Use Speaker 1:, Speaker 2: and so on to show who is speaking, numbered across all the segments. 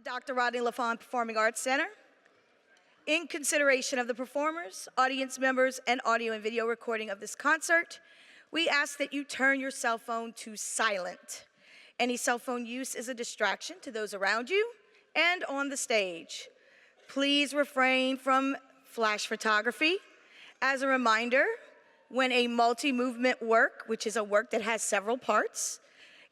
Speaker 1: the Dr. Lafon Performing Arts Center. In consideration of the performers, audience members, and audio and video recording of this concert, we ask that you turn your cell phone to silent. Any cell phone use is a distraction to those around you and on the stage. Please refrain from flash photography. As a reminder, when a multi-movement work, which is a work that has several parts,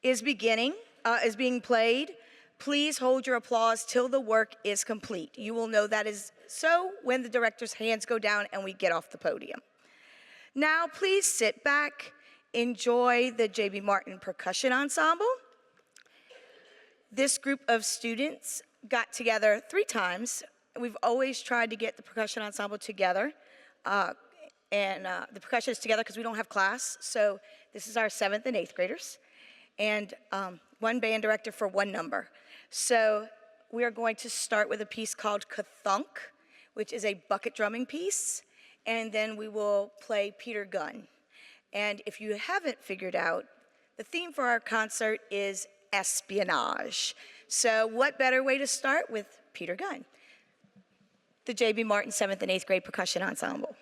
Speaker 1: is being played, please hold your applause till the work is complete. You will know that is so when the director's hands go down and we get off the podium. Now, please sit back, enjoy the J.B. Martin Percussion Ensemble. This group of students got together 3 times. We've always tried to get the percussion ensemble together, and the percussionists together because we don't have class. So this is our 7th and 8th graders, and 1 band director for 1 number. So we are going to start with a piece called Kathunk, which is a bucket drumming piece, and then we will play Peter Gunn. And if you haven't figured out, the theme for our concert is Espionage. So what better way to start with Peter Gunn? The J.B. Martin 7th and 8th grade percussion ensemble.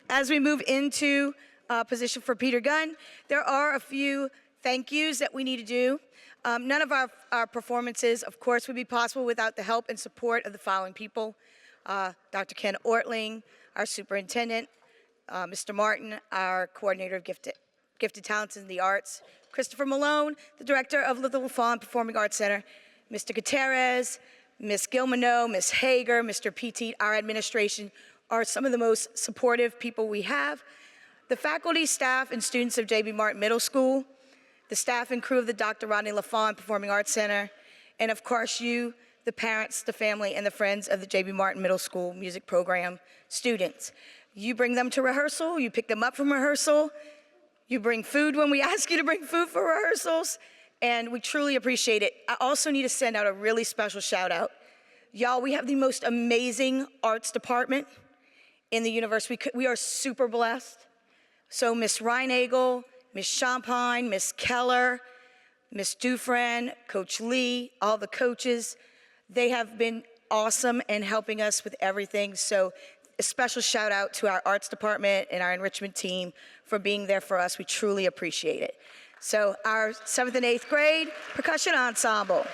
Speaker 1: As we move into position for Peter Gunn, there are a few thank yous that we need to do. None of our performances, of course, would be possible without the help and support of the following people. Dr. Ken Ortling, our superintendent, Mr. Martin, our coordinator of gifted talents in the arts, Christopher Malone, the director of the Lafon Performing Arts Center, Mr. Gutierrez, Ms. Gilmano, Ms. Hager, Mr. Petit, our administration, are some of the most supportive people we have. The faculty, staff, and students of J.B. Martin Middle School, the staff and crew of the Dr. Rodney Lafon Performing Arts Center, and of course you, the parents, the family, and the friends of the J.B. Martin Middle School music program students. You bring them to rehearsal, you pick them up from rehearsal, you bring food when we ask you to bring food for rehearsals, and we truly appreciate it. I also need to send out a really special shout out. Y'all, we have the most amazing arts department in the universe. We are super blessed. So Miss Reinagel, Miss Champagne, Miss Keller, Miss Dufresne, Coach Lee, all the coaches, they have been awesome in helping us with everything. So a special shout out to our arts department and our enrichment team for being there for us. We truly appreciate it. So our 7th and 8th grade percussion ensemble.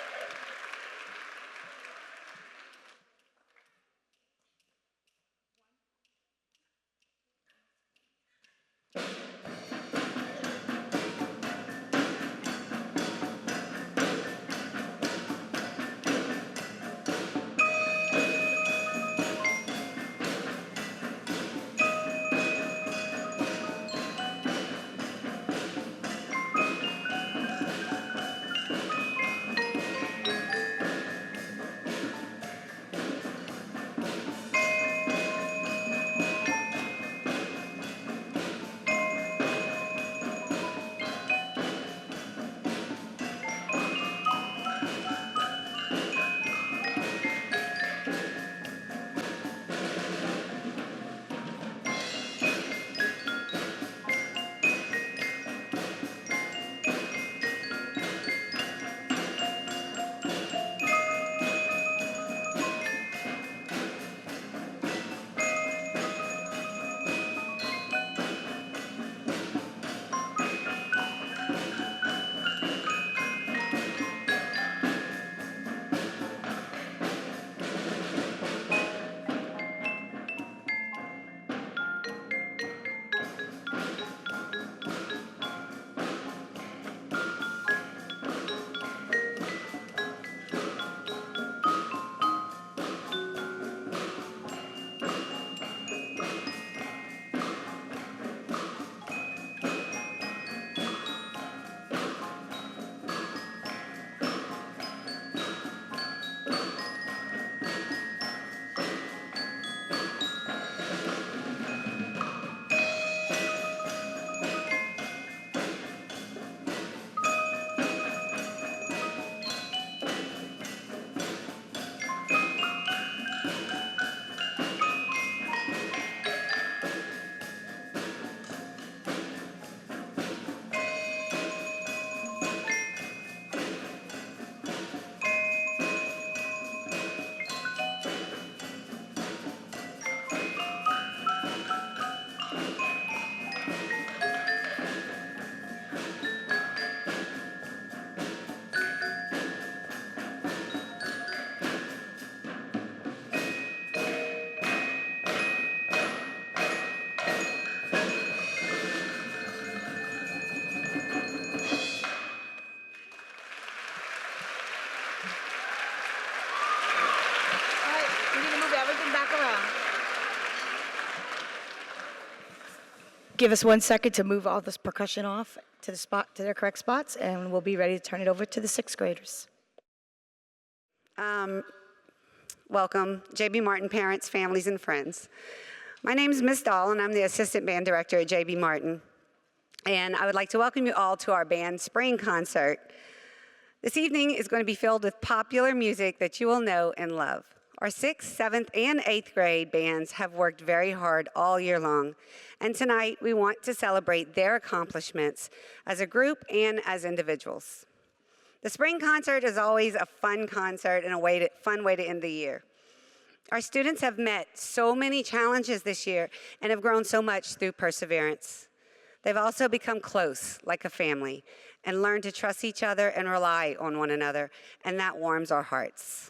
Speaker 1: give us 1 second to move all this percussion off to to their correct spots, and we'll be ready to turn it over to the 6th graders.
Speaker 2: Welcome, J.B. Martin parents, families, and friends. My name is Ms. Dahl, and I'm the Assistant Band Director at J.B. Martin. And I would like to welcome you all to our band spring concert. This evening is going to be filled with popular music that you will know and love. Our 6th, 7th, and 8th grade bands have worked very hard all year long. And tonight, we want to celebrate their accomplishments as a group and as individuals. The spring concert is always a fun concert and a fun way to end the year. Our students have met so many challenges this year and have grown so much through perseverance. They've also become close, like a family, and learned to trust each other and rely on one another, and that warms our hearts.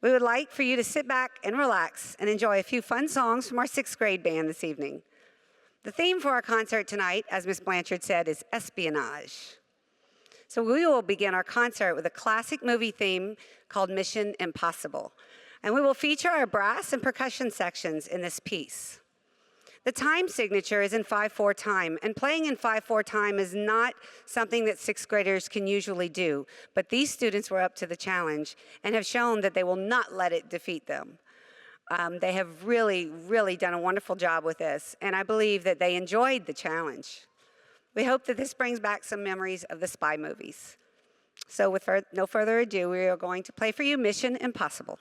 Speaker 2: We would like for you to sit back and relax and enjoy a few fun songs from our 6th grade band this evening. The theme for our concert tonight, as Ms. Blanchard said, is Espionage. So we will begin our concert with a classic movie theme called Mission Impossible. And we will feature our brass and percussion sections in this piece. The time signature is in 5/4 time, and playing in 5/4 time is not something that 6th graders can usually do, but these students were up to the challenge and have shown that they will not let it defeat them. They have really done a wonderful job with this, and I believe that they enjoyed the challenge. We hope that this brings back some memories of the spy movies. So with no further ado, we are going to play for you Mission Impossible.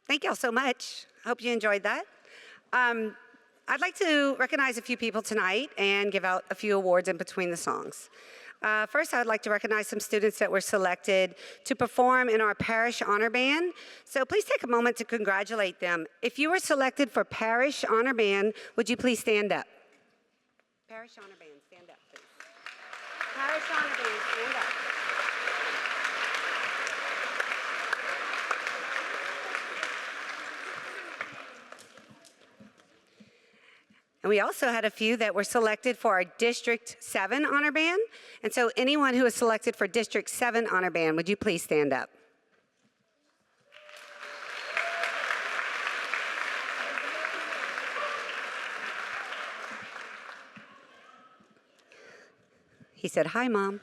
Speaker 2: Thank you all so much. I hope you enjoyed that. I'd like to recognize a few people tonight and give out a few awards in between the songs. First, I would like to recognize some students that were selected to perform in our Parish Honor Band. So please take a moment to congratulate them. If you were selected for Parish Honor Band, would you please stand up? Parish Honor Band, stand up, please. Parish Honor Band, stand up. And we also had a few that were selected for our District 7 Honor Band. And so anyone who is selected for District 7 Honor Band, would you please stand up? He said, "Hi, Mom."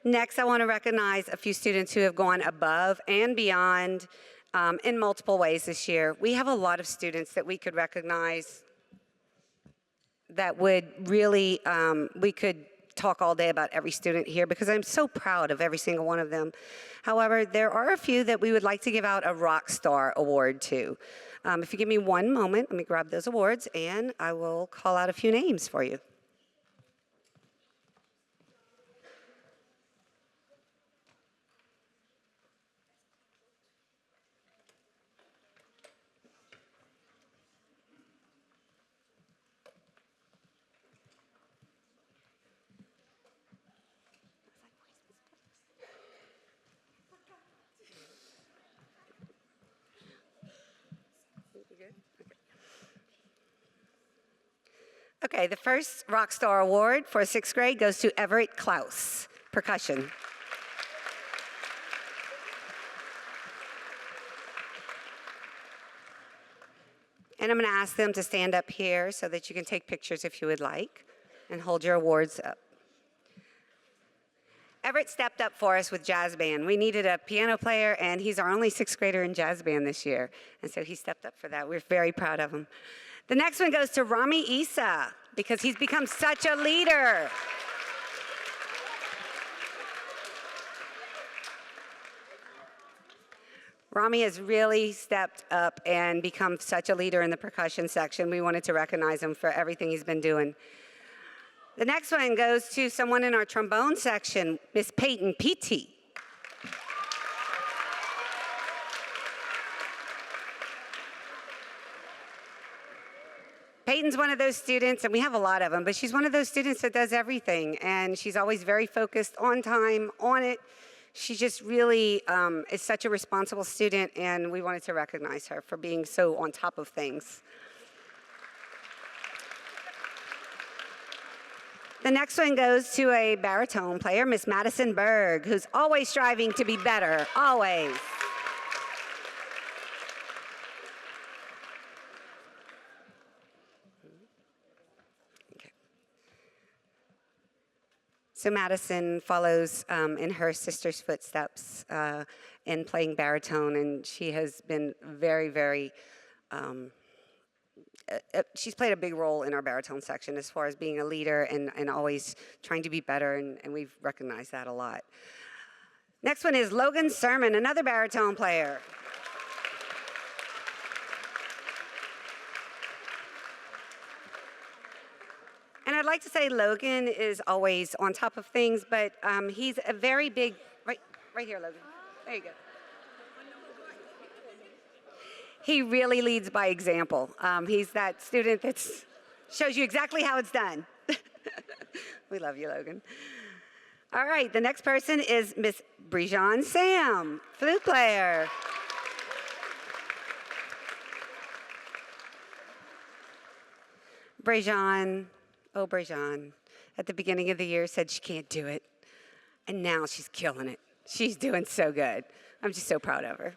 Speaker 2: Next, I want to recognize a few students who have gone above and beyond in multiple ways this year. We have a lot of students that we could recognize that would really, we could talk all day about every student here because I'm so proud of every single one of them. However, there are a few that we would like to give out a Rock Star Award to. If you give me one moment, let me grab those awards and I will call out a few names for you. Okay, the first Rock Star Award for 6th grade goes to Everett Klaus, percussion. And I'm going to ask them to stand up here so that you can take pictures if you would like and hold your awards up. Everett stepped up for us with jazz band. We needed a piano player, and he's our only 6th grader in jazz band this year. And so he stepped up for that. We're very proud of him. The next one goes to Rami Isa, because he's become such a leader. Rami has really stepped up and become such a leader in the percussion section. We wanted to recognize him for everything he's been doing. The next one goes to someone in our trombone section, Miss Peyton Peaty. Peyton's one of those students, and we have a lot of them, but she's one of those students that does everything, and she's always very focused, on time, on it. She just really is such a responsible student, and we wanted to recognize her for being so on top of things. The next one goes to a baritone player, Miss Madison Berg, who's always striving to be better, always. So Madison follows in her sister's footsteps in playing baritone, and she has been very, very, she's played a big role in our baritone section as far as being a leader and always trying to be better, and we've recognized that a lot. Next one is Logan Sermon, another baritone player. And I'd like to say Logan is always on top of things, but he's a very big, right here, Logan. There you go. He really leads by example. He's that student that shows you exactly how it's done. We love you, Logan. All right, the next person is Miss Brejon Sam, flute player. Brejon. Oh, Brejon, at the beginning of the year said she can't do it, and now she's killing it. She's doing so good. I'm just so proud of her.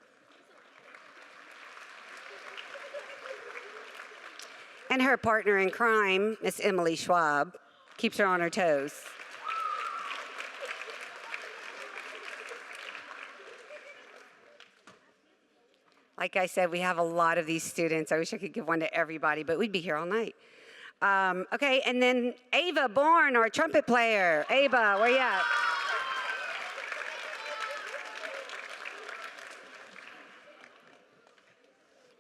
Speaker 2: And her partner in crime, Miss Emily Schwab, keeps her on her toes. Like I said, we have a lot of these students. I wish I could give one to everybody, but we'd be here all night. Okay, and then Ava Bourne, our trumpet player. Ava, where you at?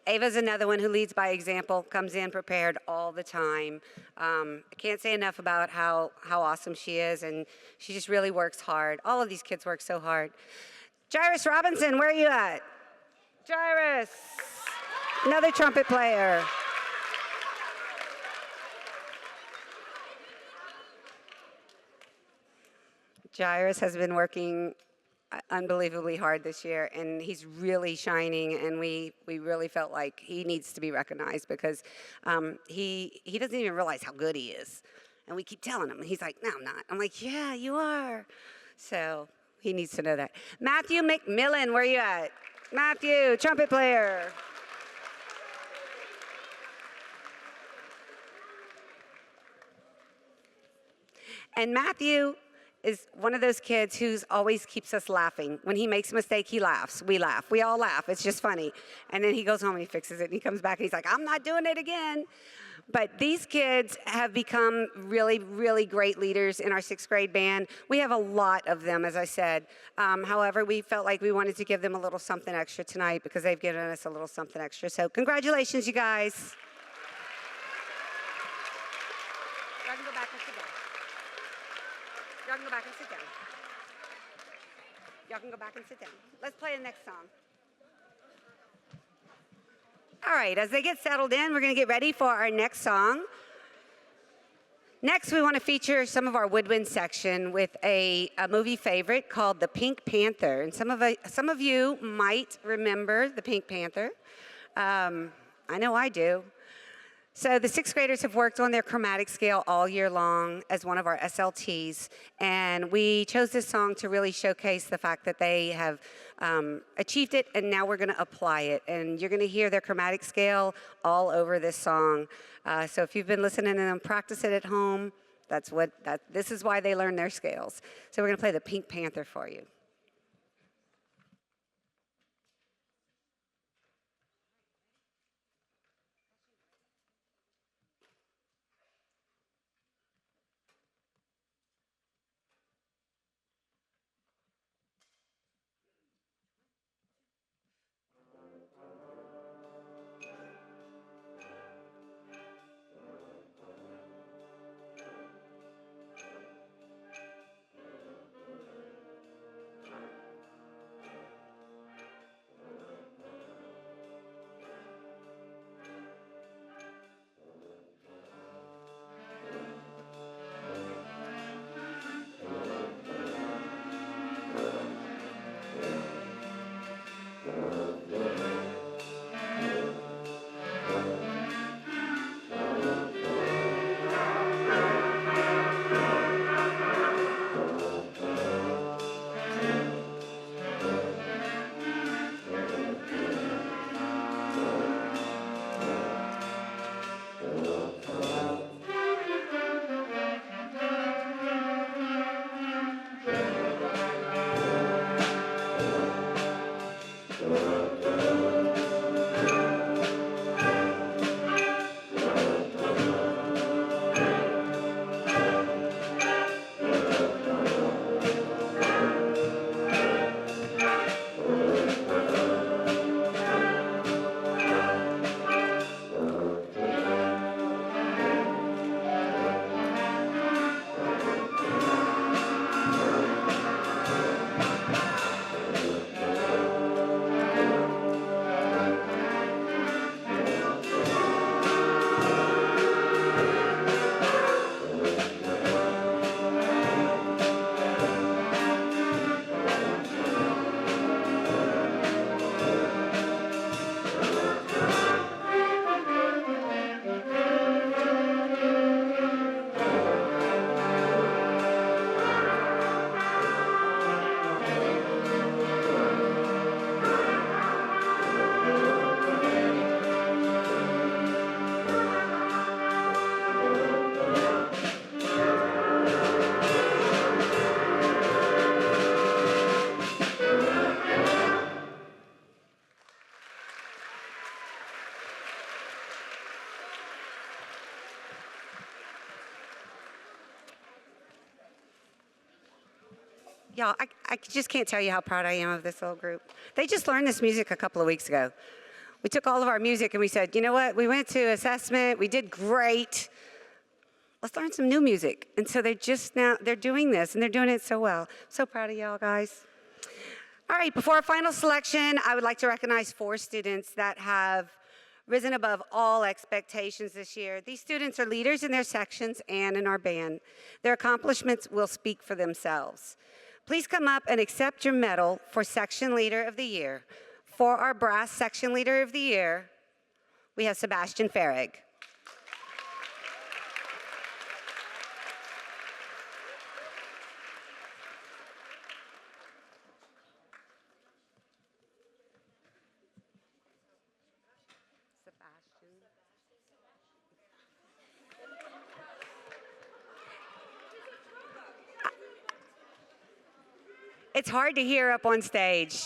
Speaker 2: Ava's another one who leads by example, comes in prepared all the time. I can't say enough about how awesome she is, and she just really works hard. All of these kids work so hard. Jairus Robinson, where are you at? Jairus, another trumpet player. Jairus has been working unbelievably hard this year, and he's really shining, and we really felt like he needs to be recognized because he doesn't even realize how good he is. And we keep telling him, he's like, no, I'm not. I'm like, yeah, you are. So he needs to know that. Matthew McMillan, where you at? Matthew, trumpet player. And Matthew is one of those kids who always keeps us laughing. When he makes a mistake, he laughs. We laugh. We all laugh. It's just funny. And then he goes home and he fixes it and he comes back and he's like, I'm not doing it again. But these kids have become really, really great leaders in our sixth grade band. We have a lot of them, as I said. However, we felt like we wanted to give them a little something extra tonight because they've given us a little something extra. So congratulations, you guys. Y'all can go back and sit down. Y'all can go back and sit down. Y'all can go back and sit down. Let's play the next song. All right, as they get settled in, we're going to get ready for our next song. Next, we want to feature some of our woodwind section with a movie favorite called The Pink Panther. And some of you might remember The Pink Panther. I know I do. So the sixth graders have worked on their chromatic scale all year long as one of our SLTs, and we chose this song to really showcase the fact that they have achieved it, and now we're going to apply it. And you're going to hear their chromatic scale all over this song. So if you've been listening to them practice it at home, this is why they learn their scales. So we're going to play the Pink Panther for you. Y'all, I just can't tell you how proud I am of this little group. They just learned this music a couple of weeks ago. We took all of our music and we said, you know what? We went to assessment. We did great. Let's learn some new music. And so they're doing this, and they're doing it so well. So proud of y'all, guys. All right, before our final selection, I would like to recognize 4 students that have risen above all expectations this year. These students are leaders in their sections and in our band. Their accomplishments will speak for themselves. Please come up and accept your medal for Section Leader of the Year. For our brass Section Leader of the Year, we have Sebastian Farrig. It's hard to hear up on stage.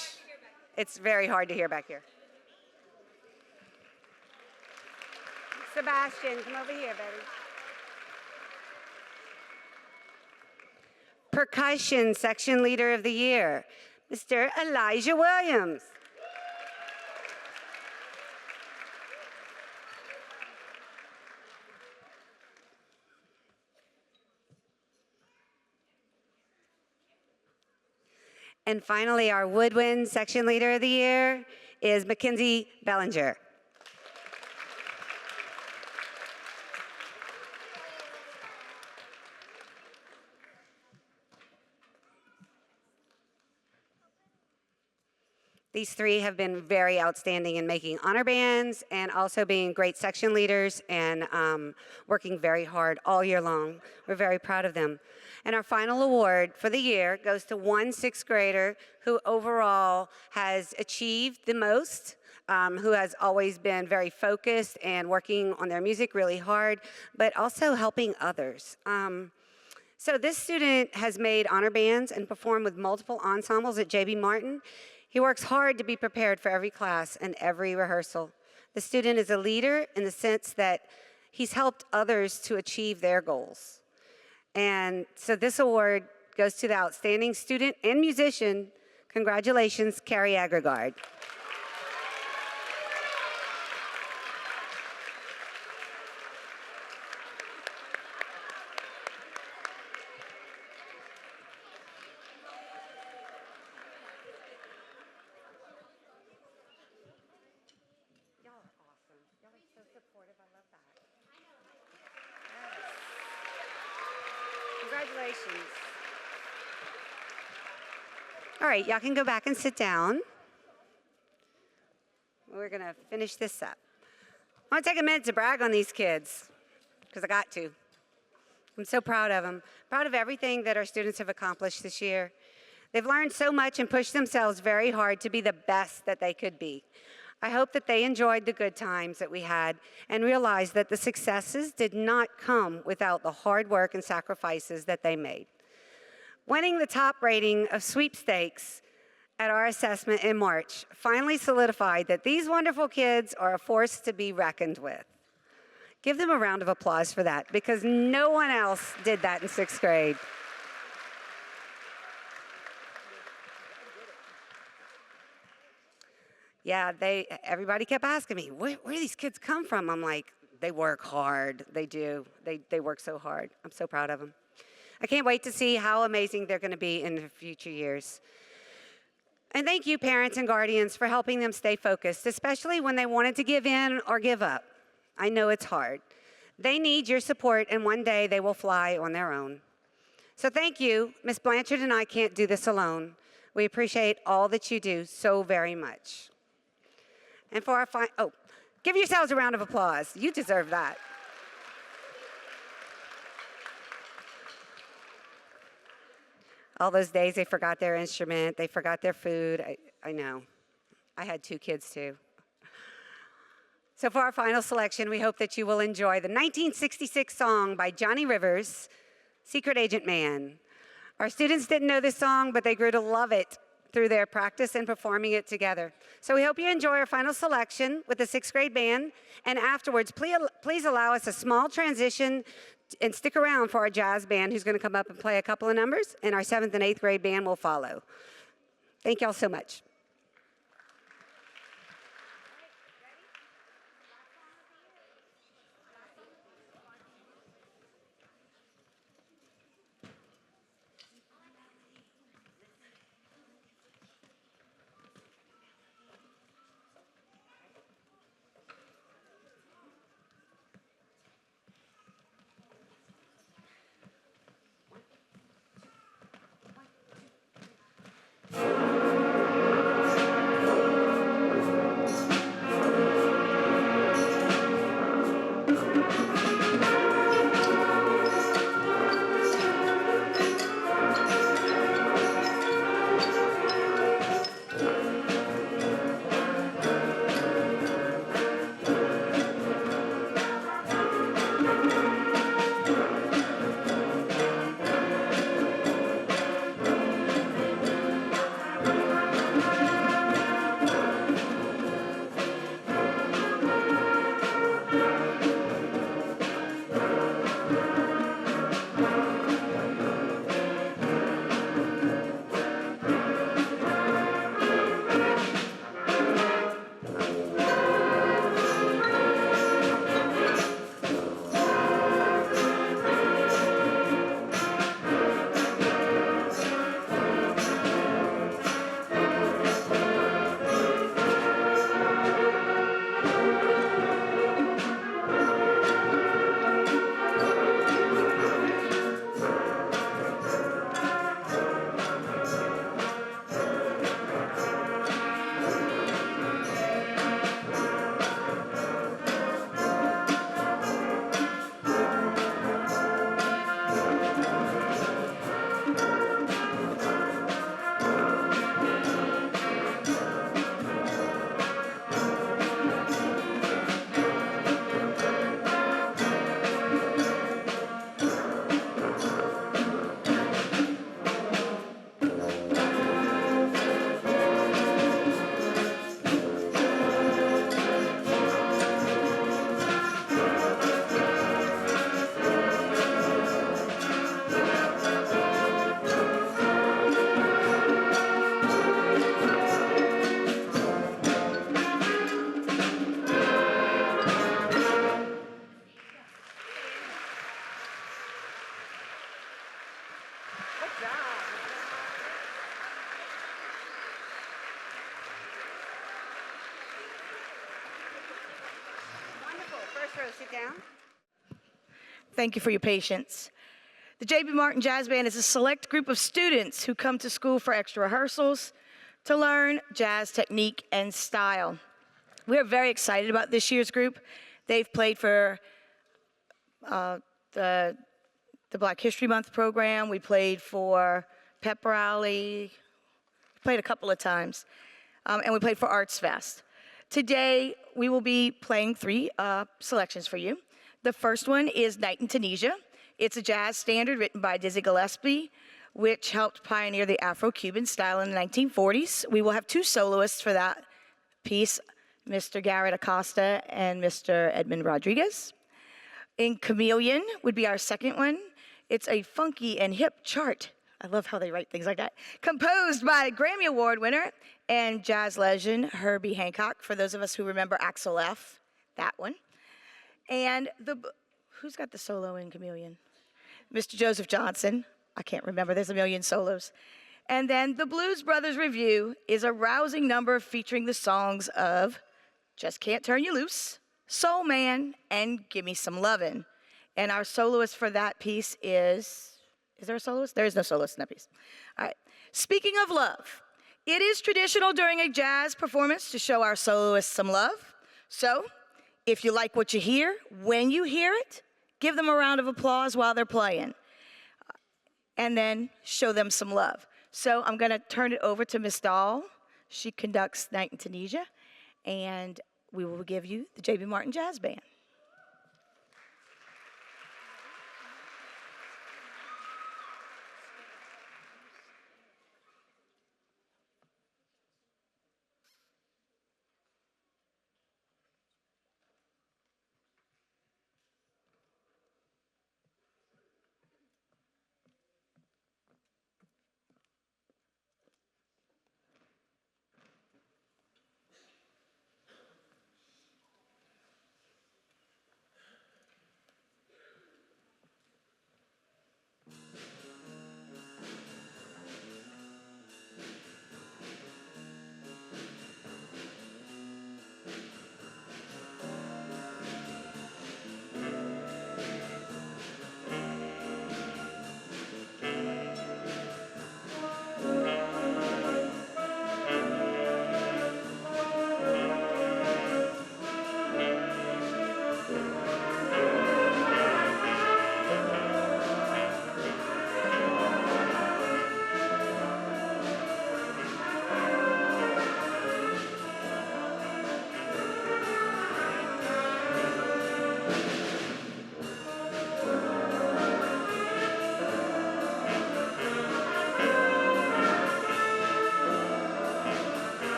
Speaker 2: It's very hard to hear back here. Sebastian, come over here, baby. Percussion Section Leader of the Year, Mr. Elijah Williams. And finally, our Woodwind Section Leader of the Year is Mackenzie Bellinger. These three have been very outstanding in making honor bands and also being great section leaders and working very hard all year long. We're very proud of them. And our final award for the year goes to one sixth grader who overall has achieved the most, who has always been very focused and working on their music really hard, but also helping others. So this student has made honor bands and performed with multiple ensembles at J.B. Martin. He works hard to be prepared for every class and every rehearsal. The student is a leader in the sense that he's helped others to achieve their goals. And so this award goes to the outstanding student and musician. Congratulations, Carrie Agregard. Congratulations. All right, y'all can go back and sit down. We're going to finish this up. I want to take a minute to brag on these kids, because I got to. I'm so proud of them, proud of everything that our students have accomplished this year. They've learned so much and pushed themselves very hard to be the best that they could be. I hope that they enjoyed the good times that we had and realized that the successes did not come without the hard work and sacrifices that they made. Winning the top rating of sweepstakes at our assessment in March finally solidified that these wonderful kids are a force to be reckoned with. Give them a round of applause for that, because no one else did that in sixth grade. Yeah, everybody kept asking me, where do these kids come from? I'm like, they work hard. They do. They work so hard. I'm so proud of them. I can't wait to see how amazing they're going to be in the future years. And thank you, parents and guardians, for helping them stay focused, especially when they wanted to give in or give up. I know it's hard. They need your support, and one day they will fly on their own. So thank you. Ms. Blanchard and I can't do this alone. We appreciate all that you do so very much. And for our give yourselves a round of applause. You deserve that. All those days they forgot their instrument, they forgot their food. I know. I had two kids too. So for our final selection, we hope that you will enjoy the 1966 song by Johnny Rivers, Secret Agent Man. Our students didn't know this song, but they grew to love it through their practice and performing it together. So we hope you enjoy our final selection with the sixth grade band, and afterwards, please allow us a small transition and stick around for our jazz band, who's gonna come up and play a couple of numbers, and our seventh and eighth grade band will follow. Thank y'all so much. sit down.
Speaker 1: Thank you for your patience. The J.B. Martin Jazz Band is a select group of students who come to school for extra rehearsals to learn jazz technique and style. We're very excited about this year's group. They've played for the Black History Month program. We played for Pep Rally, played a couple of times, and we played for Arts Fest. Today, we will be playing three selections for you. The first one is Night in Tunisia. It's a jazz standard written by Dizzy Gillespie, which helped pioneer the Afro-Cuban style in the 1940s. We will have two soloists for that piece, Mr. Garrett Acosta and Mr. Edmund Rodriguez. In Chameleon would be our second one. It's a funky and hip chart. I love how they write things like that. Composed by Grammy Award winner and jazz legend Herbie Hancock, for those of us who remember Axel F., that one. And who's got the solo in Chameleon? Mr. Joseph Johnson. I can't remember, there's a million solos. And then the Blues Brothers Review is a rousing number featuring the songs of Just Can't Turn You Loose, Soul Man, and Gimme Some Lovin'. And our soloist for that piece is there a soloist? There is no soloist in that piece. All right. Speaking of love, it is traditional during a jazz performance to show our soloists some love. So, if you like what you hear, when you hear it, give them a round of applause while they're playing. And then show them some love. So I'm gonna turn it over to Miss Dahl. She conducts Night in Tunisia, and we will give you the J.B. Martin Jazz Band.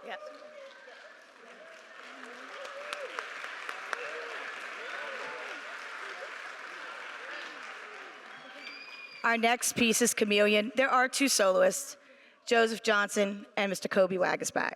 Speaker 1: Yeah. Our next piece is Chameleon. There are two soloists, Joseph Johnson and Mr. Kobe Wagasback.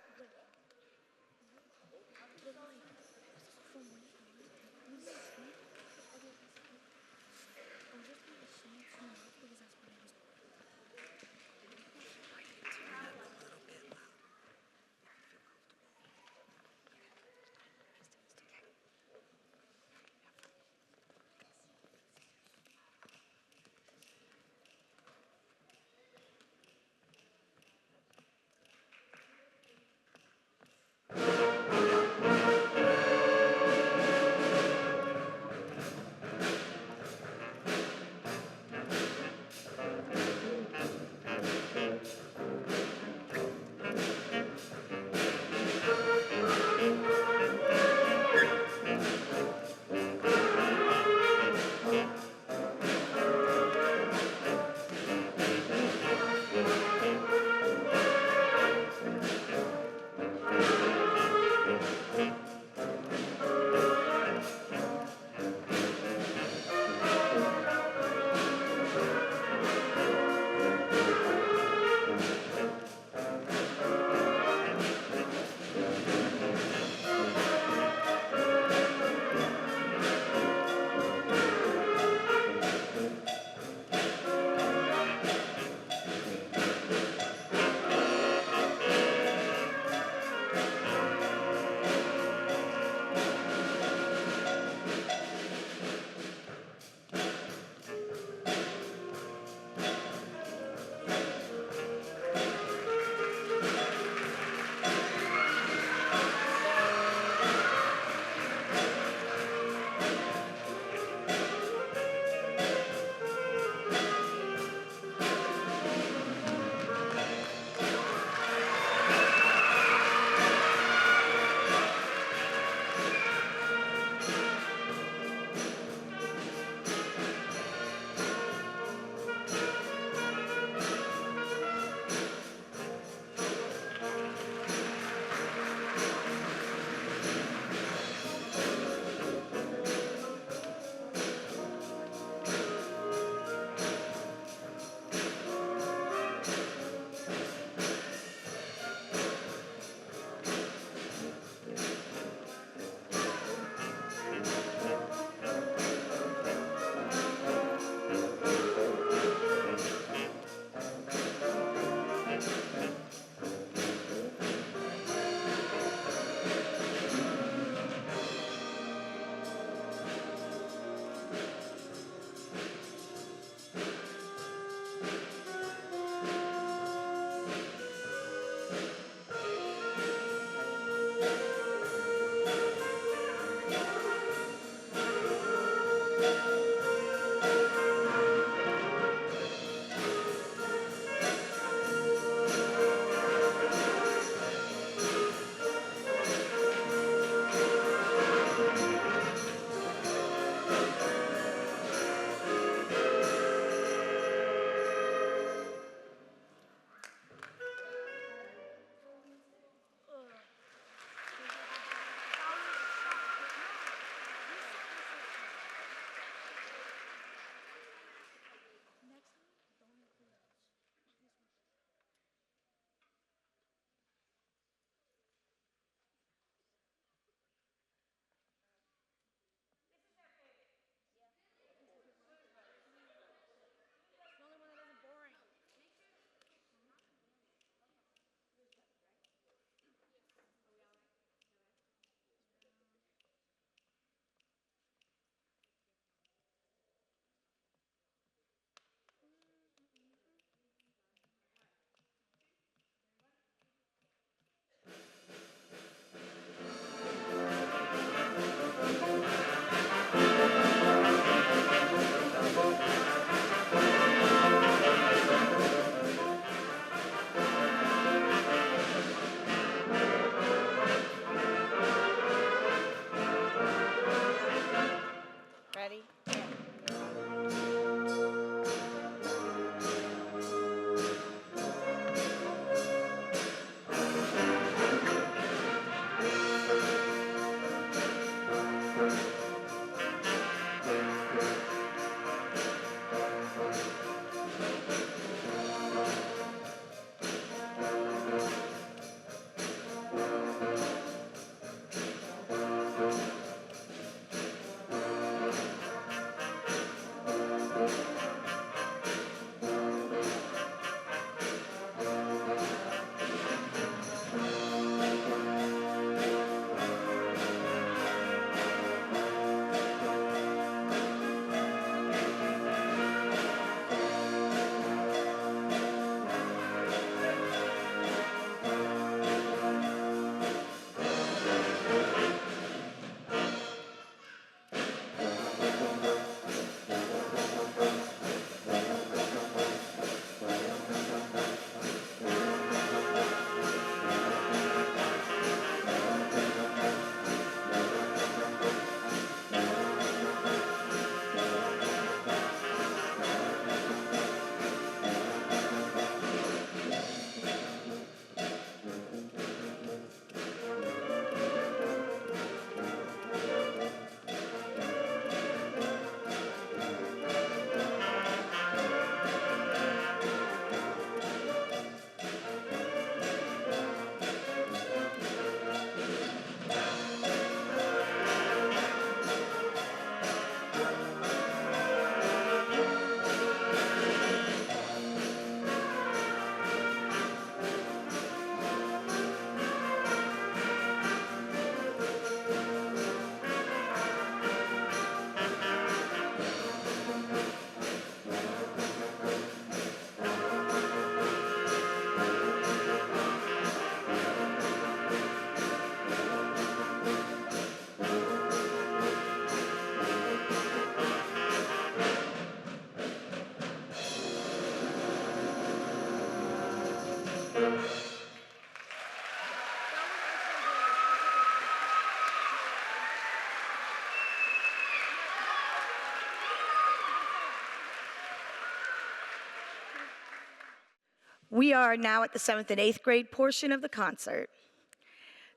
Speaker 1: We are now at the 7th and 8th grade portion of the concert.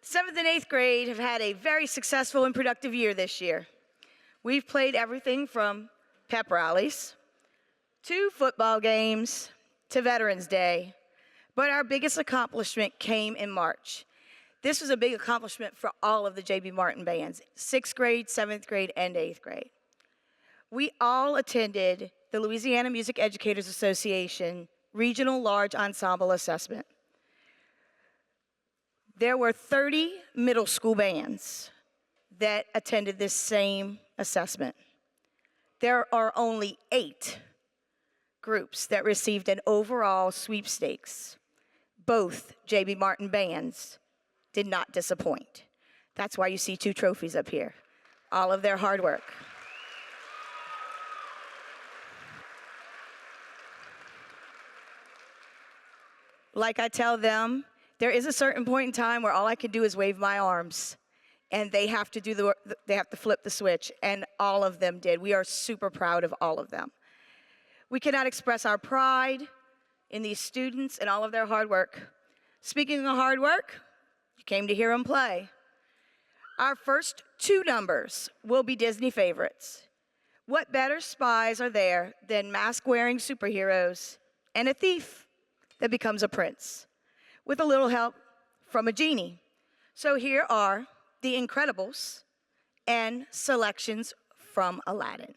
Speaker 1: 7th and 8th grade have had a very successful and productive year this year. We've played everything from pep rallies to football games to Veterans Day, but our biggest accomplishment came in March. This was a big accomplishment for all of the J.B. Martin bands, 6th grade, 7th grade, and 8th grade. We all attended the Louisiana Music Educators Association Regional Large Ensemble Assessment. There were 30 middle school bands that attended this same assessment. There are only 8 groups that received an overall sweepstakes. Both J.B. Martin bands did not disappoint. That's why you see 2 trophies up here, all of their hard work. Like I tell them, there is a certain point in time where all I can do is wave my arms, and they have to flip the switch, and all of them did. We are super proud of all of them. We cannot express our pride in these students and all of their hard work. Speaking of hard work, you came to hear them play. Our first 2 numbers will be Disney favorites. What better spies are there than mask-wearing superheroes and a thief that becomes a prince, with a little help from a genie? So here are The Incredibles and selections from Aladdin.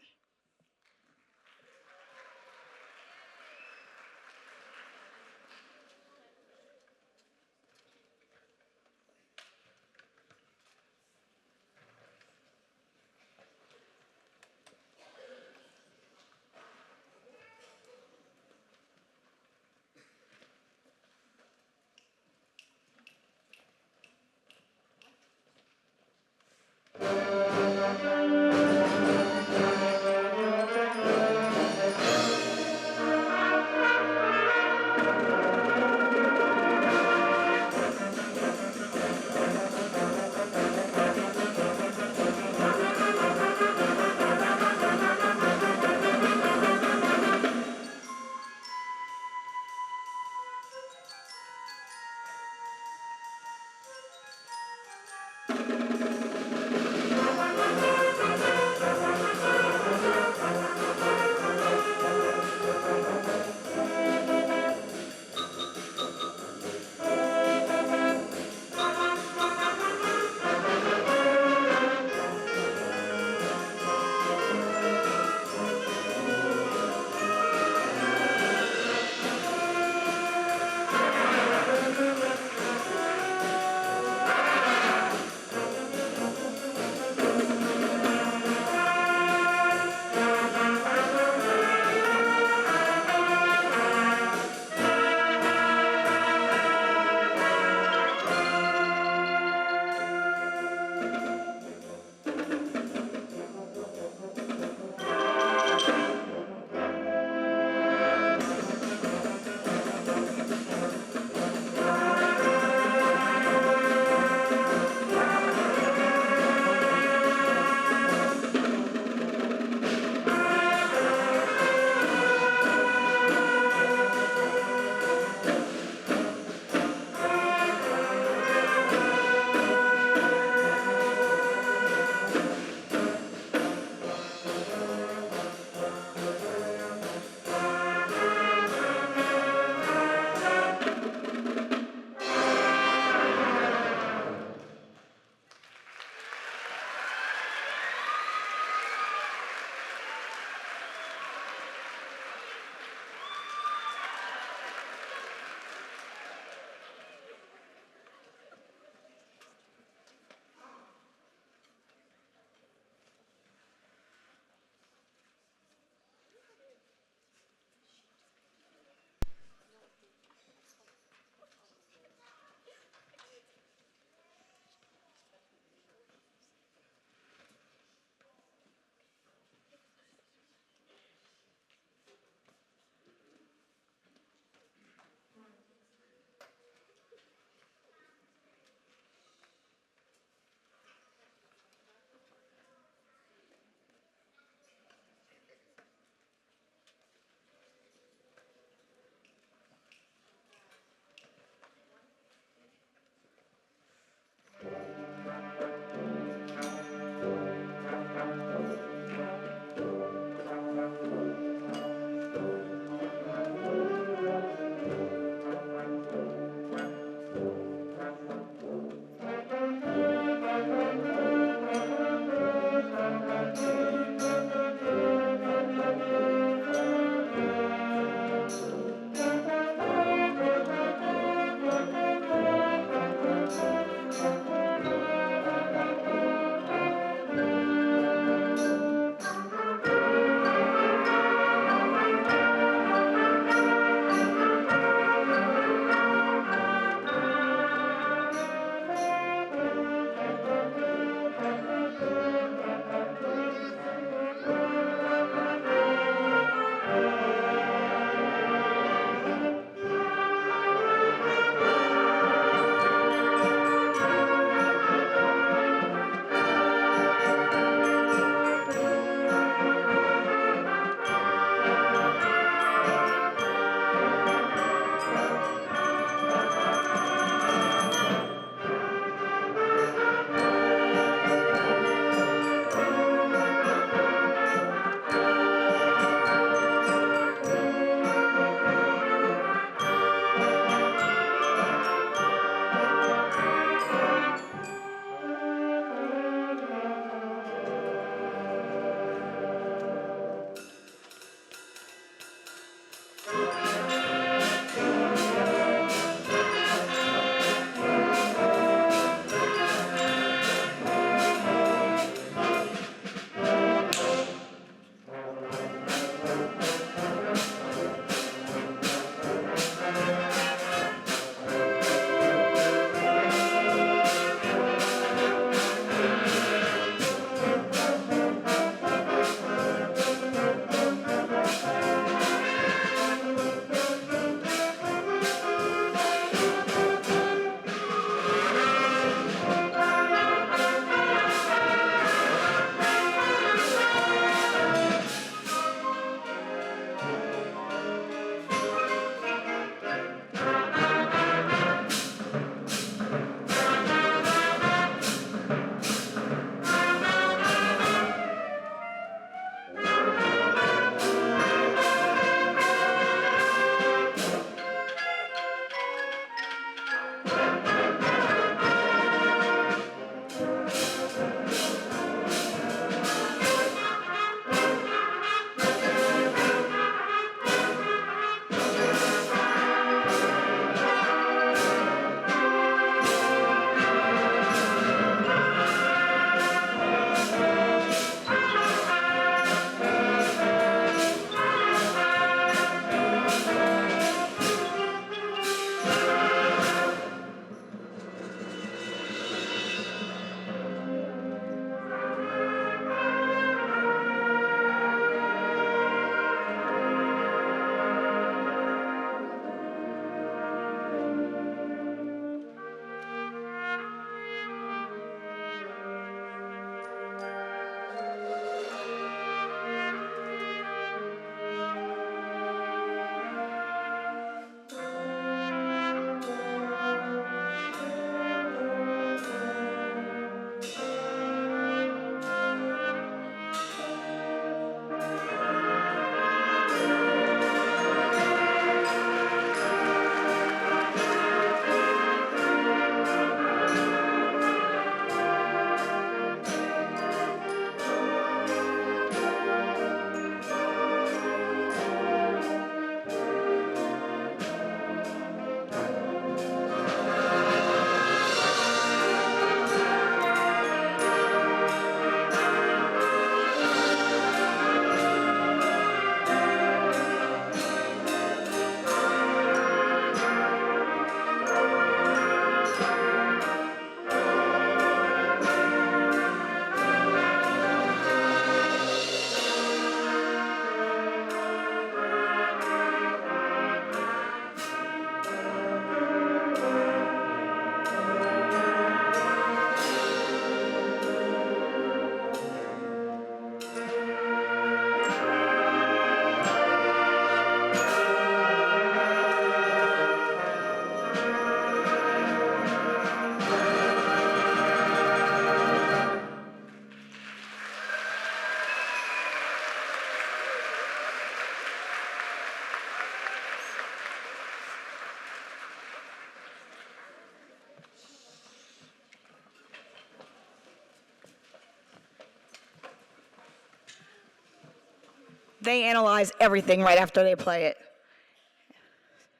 Speaker 1: They analyze everything right after they play it.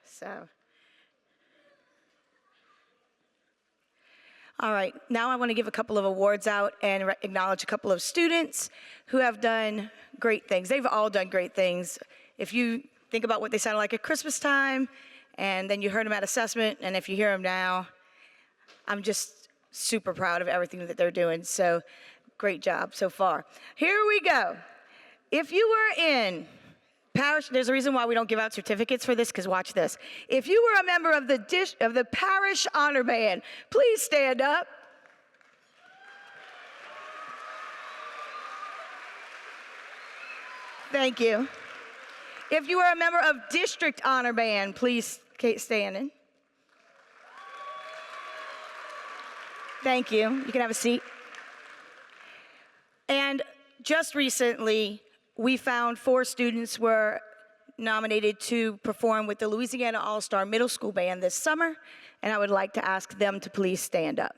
Speaker 1: So. All right, now I want to give a couple of awards out and acknowledge a couple of students who have done great things. They've all done great things. If you think about what they sounded like at Christmas time, and then you heard them at assessment, and if you hear them now, I'm just super proud of everything that they're doing. So great job so far. Here we go. If you were in parish, there's a reason why we don't give out certificates for this, because watch this. If you were a member of the parish honor band, please stand up. Thank you. If you were a member of district honor band, please stand in. Thank you. You can have a seat. And just recently, we found 4 students were nominated to perform with the Louisiana All-Star Middle School Band this summer, and I would like to ask them to please stand up.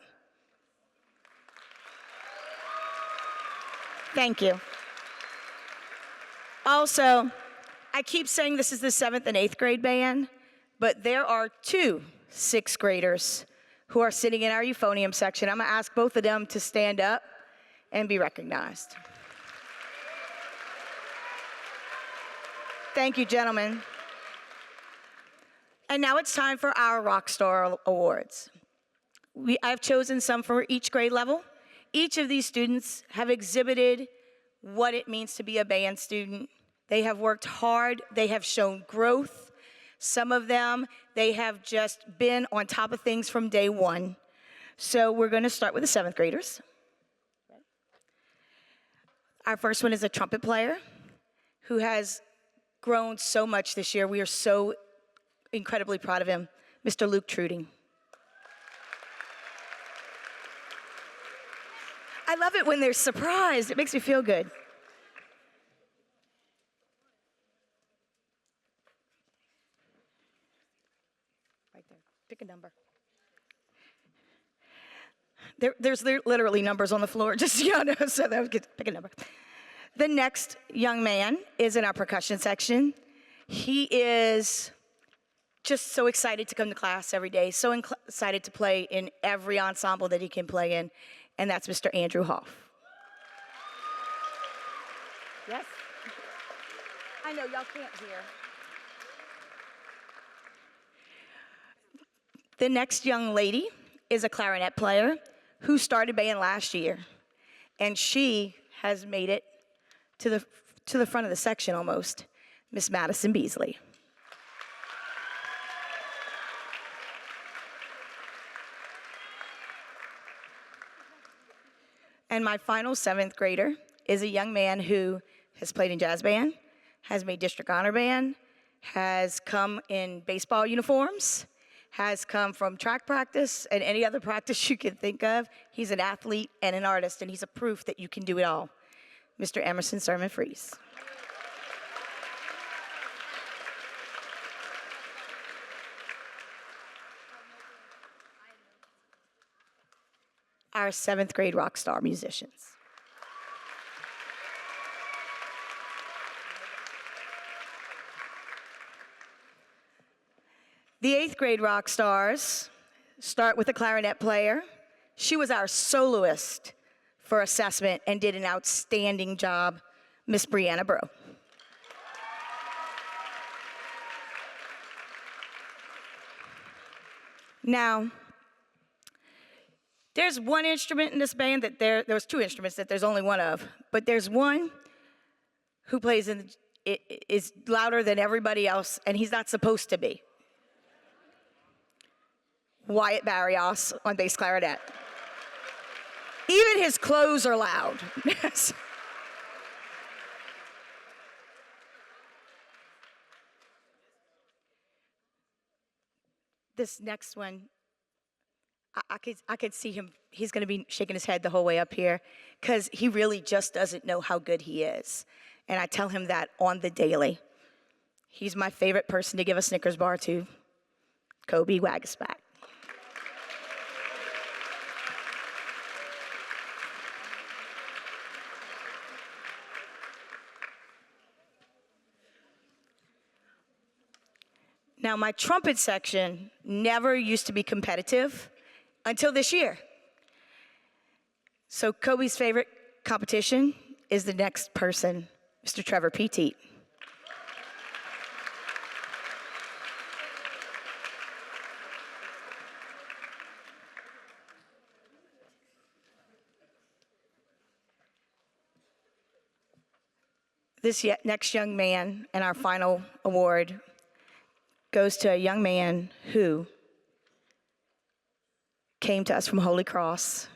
Speaker 1: Thank you. Also, I keep saying this is the 7th and 8th grade band, but there are 2 6th graders who are sitting in our euphonium section. I'm gonna ask both of them to stand up and be recognized. Thank you, gentlemen. And now it's time for our Rockstar Awards. I've chosen some for each grade level. Each of these students have exhibited what it means to be a band student. They have worked hard, they have shown growth. Some of them, they have just been on top of things from day one. So we're gonna start with the 7th graders. Our first one is a trumpet player who has grown so much this year. We are so incredibly proud of him, Mr. Luke Truding. I love it when they're surprised. It makes me feel good. Right there. Pick a number. There's literally numbers on the floor, just so you know, so that was good. Pick a number. The next young man is in our percussion section. He is just so excited to come to class every day, so excited to play in every ensemble that he can play in, and that's Mr. Andrew Hoff. Yes? I know, y'all can't hear. The next young lady is a clarinet player who started band last year, and she has made it to the front of the section almost, Miss Madison Beasley. And my final 7th grader is a young man who has played in jazz band, has made district honor band, has come in baseball uniforms, has come from track practice and any other practice you can think of. He's an athlete and an artist, and he's a proof that you can do it all. Mr. Emerson Sermon Freeze. Our 7th grade rock star musicians. The 8th grade rock stars start with a clarinet player. She was our soloist for assessment and did an outstanding job, Miss Brianna Bro. Now, there's one instrument in this band that there was 2 instruments that there's only one of, but there's one who plays is louder than everybody else, and he's not supposed to be. Wyatt Barrios on bass clarinet. Even his clothes are loud. This next one, I could see him, he's gonna be shaking his head the whole way up here, because he really just doesn't know how good he is. And I tell him that on the daily. He's my favorite person to give a Snickers bar to, Kobe Wagasback. Now, my trumpet section never used to be competitive until this year. So Kobe's favorite competition is the next person, Mr. Trevor Petit. This next young man and our final award goes to a young man who came to us from Holy Cross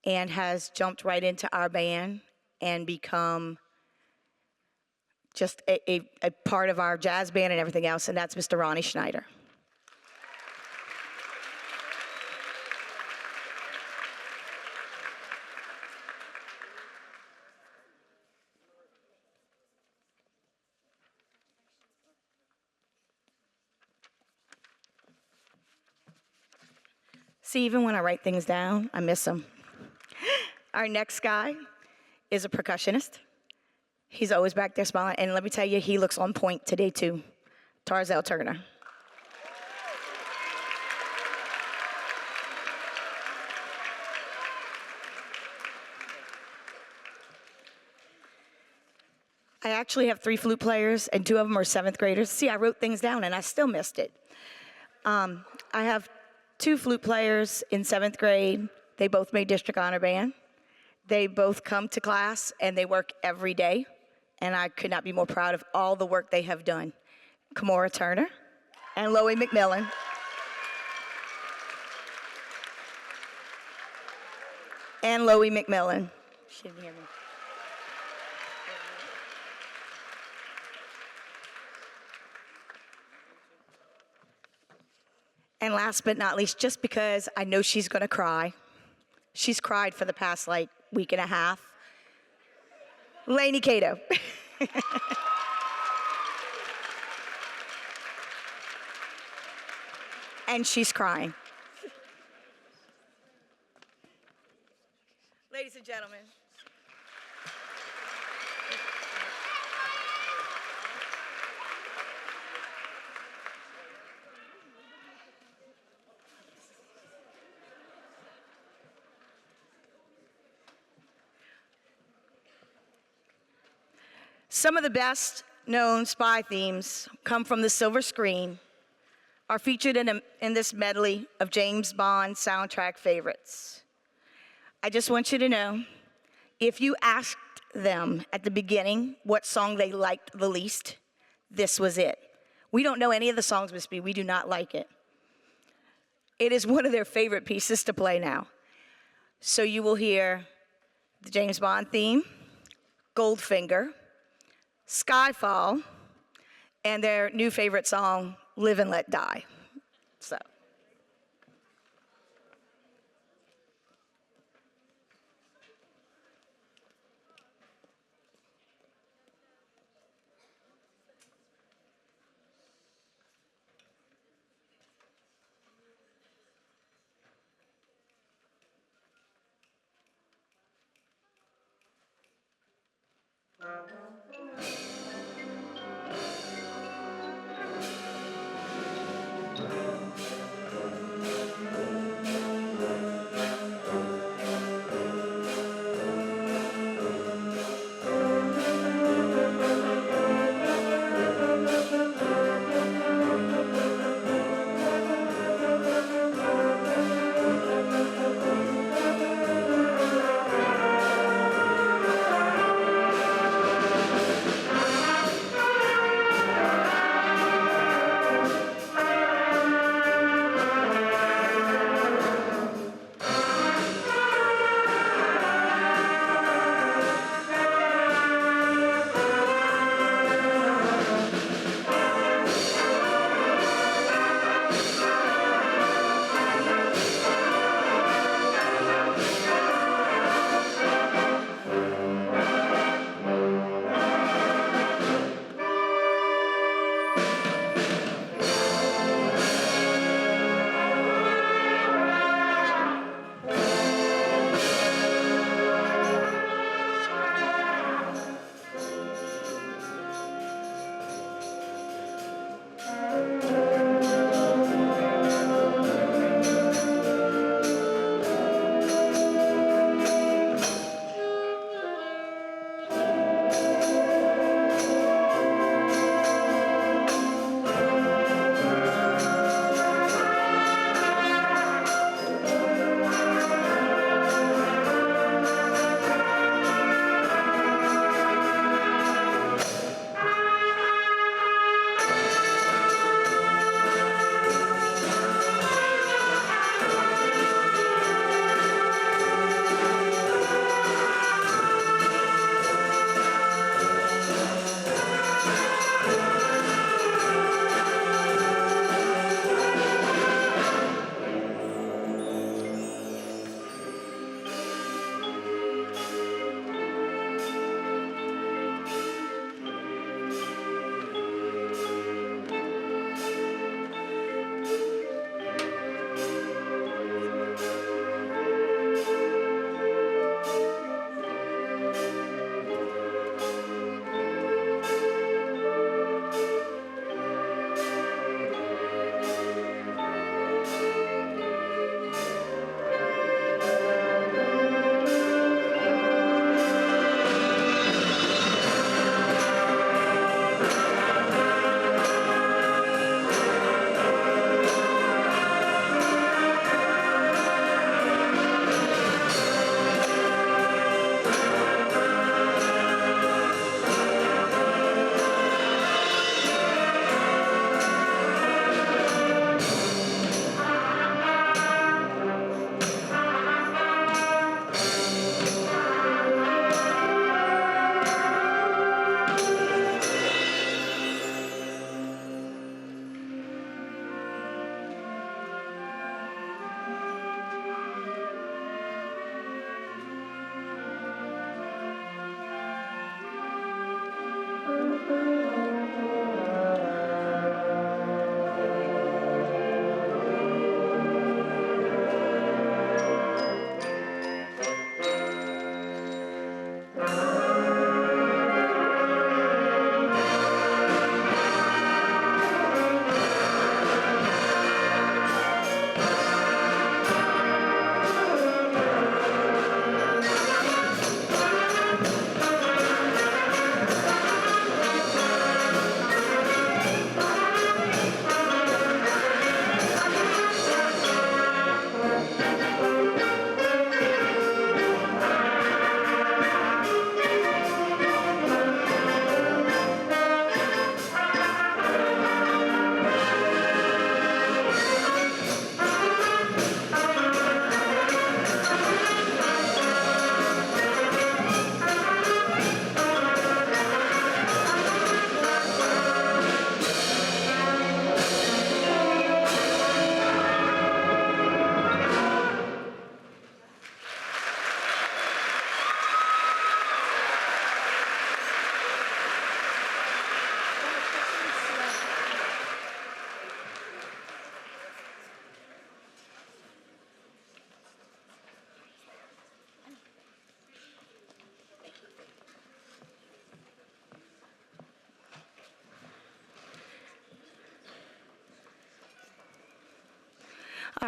Speaker 1: and has jumped right into our band and become just a part of our jazz band and everything else, and that's Mr. Ronnie Schneider. See, even when I write things down, I miss them. Our next guy is a percussionist. He's always back there smiling, and let me tell you, he looks on point today too. Tarzell Turner. I actually have 3 flute players, and 2 of them are 7th graders. See, I wrote things down, and I still missed it. I have 2 flute players in 7th grade. They both made district honor band. They both come to class and they work every day. And I could not be more proud of all the work they have done. Kamora Turner and Loie McMillan. And Loie McMillan. She didn't hear me. And last but not least, just because I know she's gonna cry, she's cried for the past week and a half, Lainey Cato. And she's crying. Ladies and gentlemen. Some of the best known spy themes come from the silver screen, are featured in this medley of James Bond soundtrack favorites. I just want you to know, if you asked them at the beginning what song they liked the least, this was it. We don't know any of the songs, Miss B. We do not like it. It is one of their favorite pieces to play now. So you will hear the James Bond theme, Goldfinger, Skyfall, and their new favorite song, Live and Let Die. So.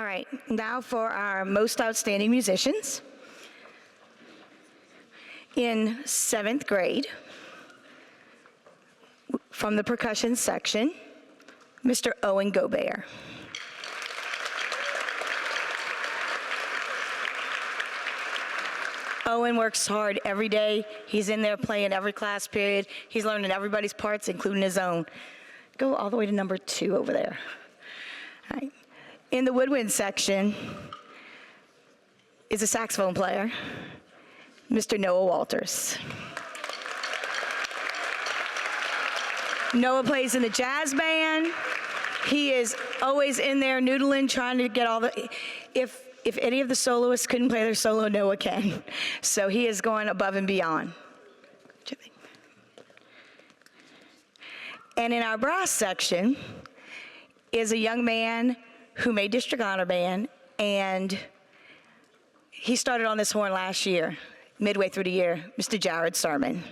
Speaker 1: All right, now for our most outstanding musicians. In 7th grade, from the percussion section, Mr. Owen Gobert. Owen works hard every day. He's in there playing every class period. He's learning everybody's parts, including his own. Go all the way to number 2 over there. All right. In the woodwind section is a saxophone player, Mr. Noah Walters. Noah plays in the jazz band. He is always in there noodling, trying to get all the, if any of the soloists couldn't play their solo, Noah can. So he is going above and beyond. And in our brass section is a young man who made district honor band, and he started on this horn last year, midway through the year, Mr. Jared Sermon.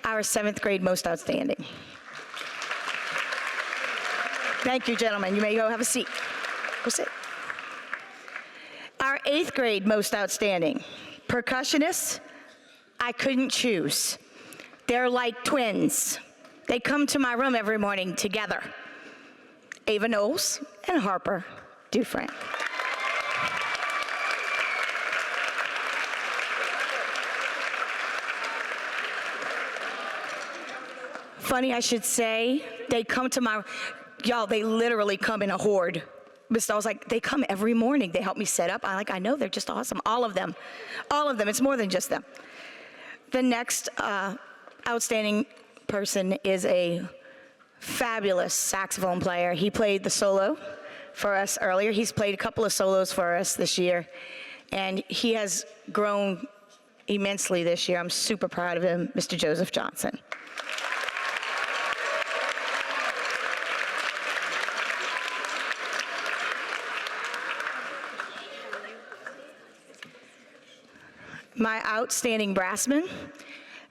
Speaker 1: Our 7th grade most outstanding. Thank you, gentlemen. You may go have a seat. Go sit. Our 8th grade most outstanding. Percussionists, I couldn't choose. They're like twins. They come to my room every morning together. Ava Knowles and Harper Dufresne. Funny I should say, they come to my, y'all, they literally come in a horde. I was like, they come every morning. They help me set up. I know, they're just awesome. All of them. All of them. It's more than just them. The next outstanding person is a fabulous saxophone player. He played the solo for us earlier. He's played a couple of solos for us this year, and he has grown immensely this year. I'm super proud of him, Mr. Joseph Johnson. My outstanding brassman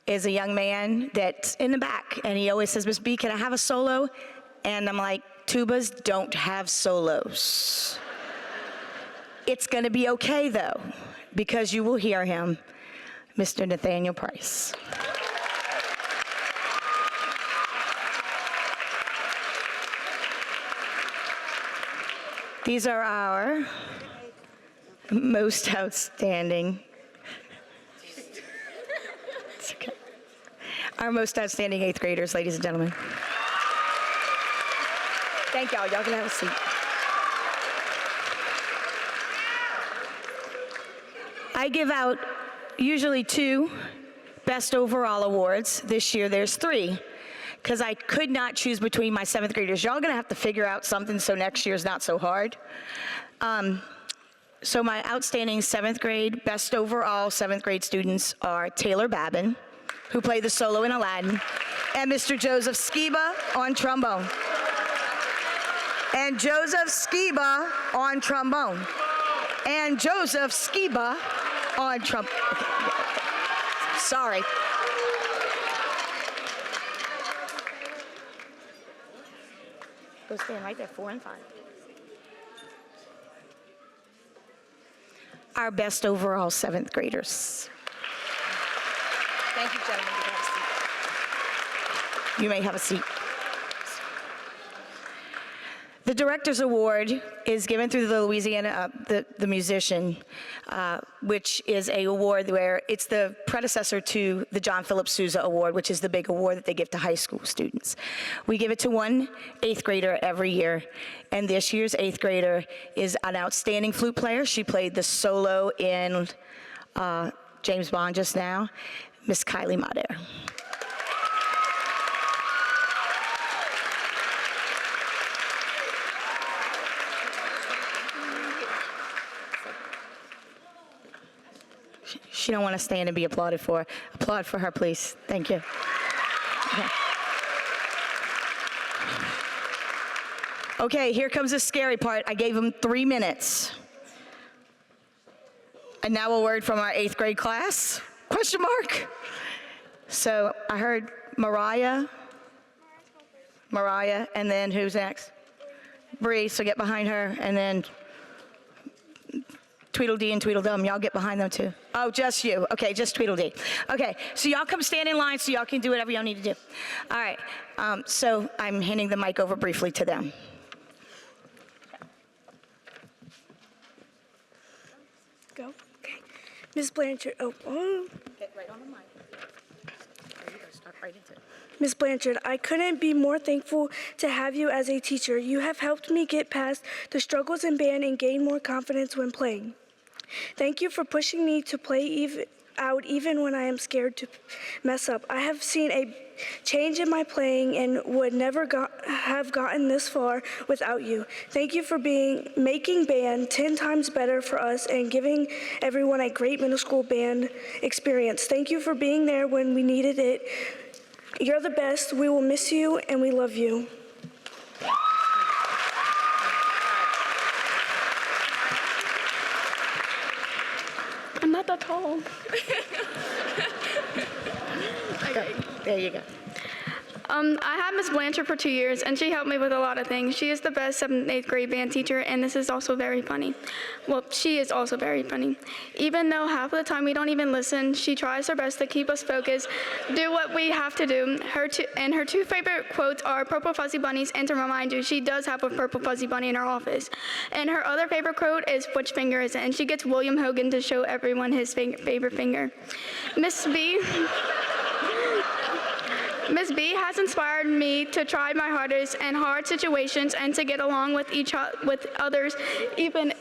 Speaker 1: is a young man that's in the back, and he always says, Miss B, can I have a solo? And I'm like, tubas don't have solos. It's gonna be okay though, because you will hear him, Mr. Nathaniel Price. These are our most outstanding. It's okay. Our most outstanding 8th graders, ladies and gentlemen. Thank y'all. Y'all can have a seat. I give out usually 2 best overall awards. This year there's 3, because I could not choose between my 7th graders. Y'all gonna have to figure out something so next year's not so hard. So my outstanding 7th grade, best overall 7th grade students are Taylor Babin, who played the solo in Aladdin, and Mr. Joseph Skiba on trombone. And Joseph Skiba on trombone. And Joseph Skiba on trombone. Sorry. Go stand right there, 4 and 5. Our best overall 7th graders. Thank you, gentlemen. You may have a seat. The Director's Award is given through the Louisiana, the musician, which is a award where it's the predecessor to the John Philip Sousa Award, which is the big award that they give to high school students. We give it to one 8th grader every year, and this year's 8th grader is an outstanding flute player. She played the solo in James Bond just now, Miss Kylie Mader. She don't want to stand and be applauded for. Applaud for her, please. Thank you. Okay, here comes the scary part. I gave them 3 minutes. And now a word from our 8th grade class? Question mark. So I heard Mariah, and then who's next? Bree, so get behind her, and then Tweedledee and Tweedledum, y'all get behind them too. Oh, just you. Okay, just Tweedledee. Okay, so y'all come stand in line so y'all can do whatever y'all need to do. All right, so I'm handing the mic over briefly to them.
Speaker 3: Go. Okay. Ms. Blanchard,
Speaker 1: Get right on the mic. There you go, start right into it.
Speaker 3: Ms. Blanchard, I couldn't be more thankful to have you as a teacher. You have helped me get past the struggles in band and gain more confidence when playing. Thank you for pushing me to play out even when I am scared to mess up. I have seen a change in my playing and would never have gotten this far without you. Thank you for making band 10 times better for us and giving everyone a great middle school band experience. Thank you for being there when we needed it. You're the best. We will miss you and we love you. I'm not that tall.
Speaker 1: Okay, there you go.
Speaker 4: I had Ms. Blanchard for 2 years, and she helped me with a lot of things. She is the best 7th and 8th grade band teacher, and this is also very funny. Well, she is also very funny. Even though half of the time we don't even listen, she tries her best to keep us focused, do what we have to do. Her two favorite quotes are purple fuzzy bunnies, and to remind you, she does have a purple fuzzy bunny in her office. And her other favorite quote is, which finger is it? And she gets William Hogan to show everyone his favorite finger. Ms. B has inspired me to try my hardest in hard situations and to get along with others, even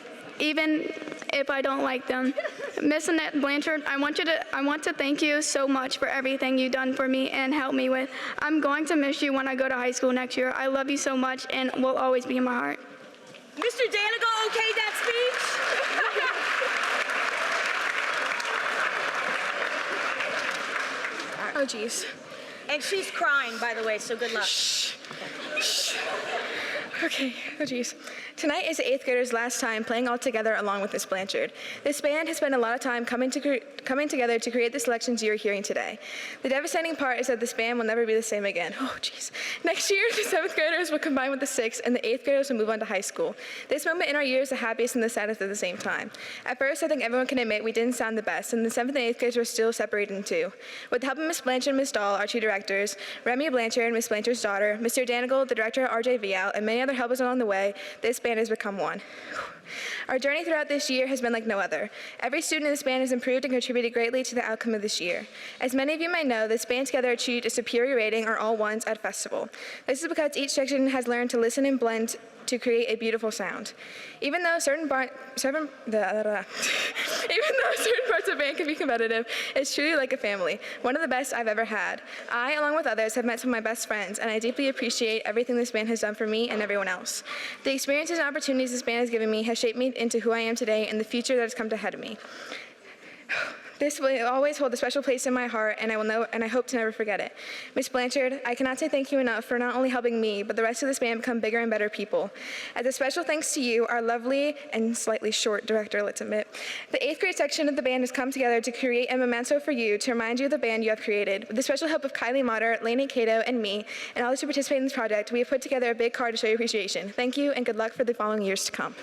Speaker 4: if I don't like them. Miss Annette Blanchard, I want to thank you so much for everything you've done for me and helped me with. I'm going to miss you when I go to high school next year. I love you so much and will always be in my heart.
Speaker 1: Mr. Danigal, okay that speech?
Speaker 5: Oh, geez.
Speaker 1: And she's crying, by the way, so good luck.
Speaker 5: Okay, oh geez. Tonight is the 8th graders' last time playing all together along with Miss Blanchard. This band has spent a lot of time coming together to create the selections you are hearing today. The devastating part is that this band will never be the same again. Oh geez. Next year, the 7th graders will combine with the 6th, and the 8th graders will move on to high school. This moment in our year is the happiest and the saddest at the same time. At first, I think everyone can admit we didn't sound the best, and the 7th and 8th graders were still separated in two. With the help of Miss Blanchard and Miss Dahl, our two directors, Remy Blanchard, Miss Blanchard's daughter, Mr. Danigal, the director, R.J. Vial, and many other helpers along the way, this band has become one. Our journey throughout this year has been like no other. Every student in this band has improved and contributed greatly to the outcome of this year. As many of you might know, this band together achieved a superior rating, or all ones, at festival. This is because each section has learned to listen and blend to create a beautiful sound. Even though certain parts of the band can be competitive, it's truly like a family, one of the best I've ever had. I, along with others, have met some of my best friends, and I deeply appreciate everything this band has done for me and everyone else. The experiences and opportunities this band has given me has shaped me into who I am today and the future that has come ahead of me. This will always hold a special place in my heart, and I hope to never forget it. Miss Blanchard, I cannot say thank you enough for not only helping me, but the rest of this band become bigger and better people. As a special thanks to you, our lovely and slightly short director, let's admit, the 8th grade section of the band has come together to create a memento for you to remind you of the band you have created. With the special help of Kylie Motter, Lainey Cato, and me, and others who participate in this project, we have put together a big card to show your appreciation. Thank you, and good luck for the following years to come.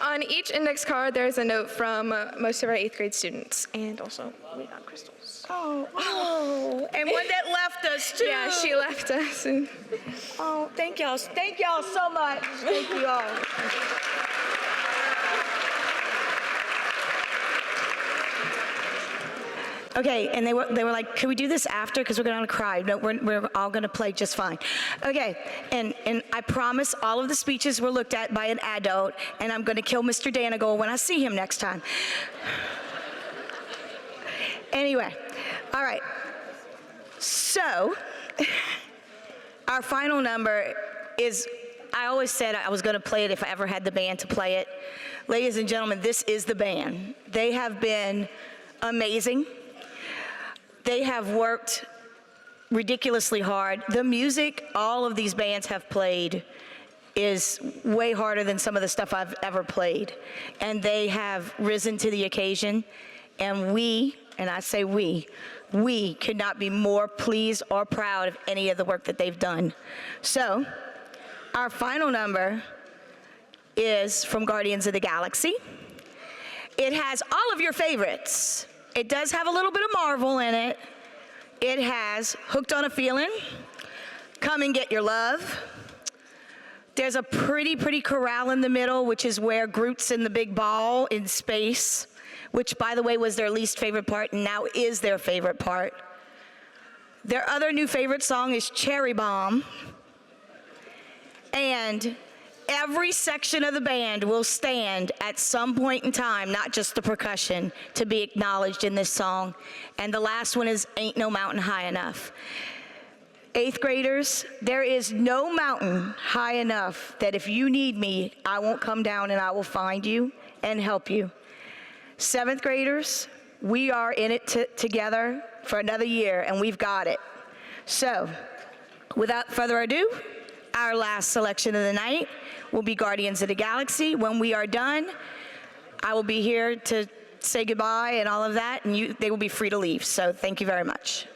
Speaker 5: On each index card, there's a note from most of our 8th grade students, and also we got crystals.
Speaker 1: Oh, and one that left us too.
Speaker 5: Yeah, she left us.
Speaker 1: Oh, thank y'all so much. Thank you all. Okay, and they were like, "Can we do this after? Because we're going to cry." No, we're all going to play just fine. Okay, and I promise all of the speeches were looked at by an adult, and I'm going to kill Mr. Danigal when I see him next time. Anyway, all right. So, our final number is, I always said I was going to play it if I ever had the band to play it. Ladies and gentlemen, this is the band. They have been amazing. They have worked ridiculously hard. The music all of these bands have played is way harder than some of the stuff I've ever played. And they have risen to the occasion. And we, and I say we could not be more pleased or proud of any of the work that they've done. So, our final number is from Guardians of the Galaxy. It has all of your favorites. It does have a little bit of Marvel in it. It has Hooked on a Feeling, Come and Get Your Love. There's a pretty chorale in the middle, which is where Groot's in the big ball in space, which, by the way, was their least favorite part and now is their favorite part. Their other new favorite song is Cherry Bomb. And every section of the band will stand at some point in time, not just the percussion, to be acknowledged in this song. And the last one is Ain't No Mountain High Enough. 8th graders, there is no mountain high enough that if you need me, I won't come down and I will find you and help you. 7th graders, we are in it together for another year, and we've got it. So, without further ado, our last selection of the night will be Guardians of the Galaxy. When we are done, I will be here to say goodbye and all of that, and they will be free to leave. So thank you very much.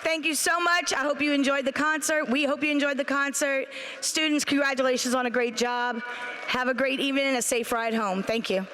Speaker 1: Thank you so much. I hope you enjoyed the concert. We hope you enjoyed the concert. Students, congratulations on a great job. Have a great evening and a safe ride home. Thank you.